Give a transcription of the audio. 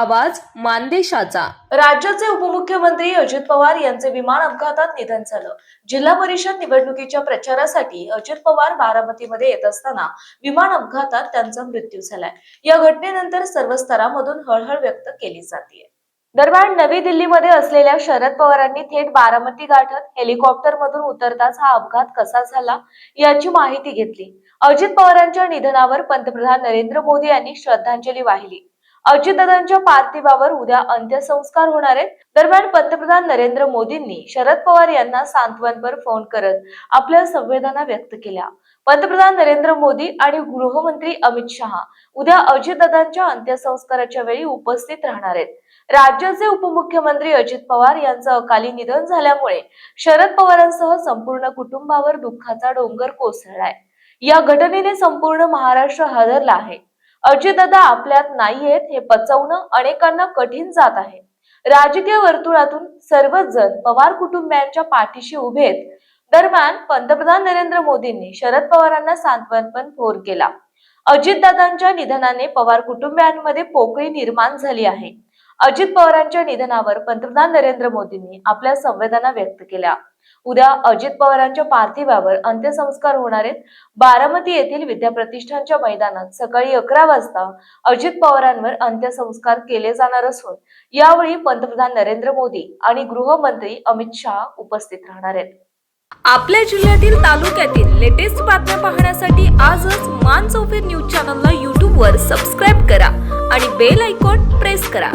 आवाज मानदेशाचा। राज्याचे उपमुख्यमंत्री अजित पवार यांचे विमान अपघातात निधन झालं। जिल्हा परिषद निवडणुकीच्या प्रचारासाठी अजित पवार बारामतीमध्ये येत असताना विमान अपघातात त्यांचा मृत्यू झालाय। या घटनेनंतर सर्व स्तरामधून हळहळ व्यक्त केली जाते। दरम्यान नवी दिल्लीमध्ये असलेल्या शरद पवारांनी थेट बारामती गाठत हेलिकॉप्टरमधून उतरताच हा अपघात कसा झाला याची माहिती घेतली। अजित पवारांच्या निधनावर पंतप्रधान नरेंद्र मोदी यांनी श्रद्धांजली वाहिली। अजितदादांच्या पार्थिवावर उद्या अंत्यसंस्कार होणार आहेत। दरम्यान पंतप्रधान नरेंद्र मोदींनी शरद पवार यांना सांत्वनपर फोन करत आपल्या संवेदना व्यक्त केल्या। पंतप्रधान नरेंद्र मोदी आणि गृहमंत्री अमित शहा उद्या अजितदादांच्या अंत्यसंस्काराच्या वेळी उपस्थित राहणार आहेत। राज्याचे उपमुख्यमंत्री अजित पवार यांचं अकाली निधन झाल्यामुळे शरद पवारांसह संपूर्ण कुटुंबावर दुःखाचा डोंगर कोसळलाय। या घटनेने संपूर्ण महाराष्ट्र हादरला आहे। अजितदादा आपल्यात नाहीयेत हे पचवणं अनेकांना कठीण जात आहे। राजकीय वर्तुळातून सर्वच जण पवार कुटुंबियांच्या पाठीशी उभे आहेत। दरम्यान पंतप्रधान नरेंद्र मोदींनी शरद पवारांना सांत्वनपर फोन केला। अजितदादांच्या निधनाने पवार कुटुंबियांमध्ये पोकळी निर्माण झाली आहे। अजित पवारांच्या निधनावर पंतप्रधान नरेंद्र मोदींनी आपल्या संवेदना व्यक्त केल्या। उद्या अजित पवारांच्या पार्थिवावर अंत्यसंस्कार होणार आहेत। बारामती येथील विद्याप्रतिष्ठानच्या मैदानात सकाळी 11 वाजता अजित पवारांवर अंत्यसंस्कार केले जाणार असून यावेळी पंतप्रधान नरेंद्र मोदी आणि गृहमंत्री अमित शहा उपस्थित राहणार आहेत। आपल्या जिल्ह्यातील तालुक्यातील लेटेस्ट बातम्या पाहण्यासाठी आजच मान चौफेर न्यूज चॅनलला YouTube वर सबस्क्राईब करा आणि बेल आयकॉन प्रेस करा।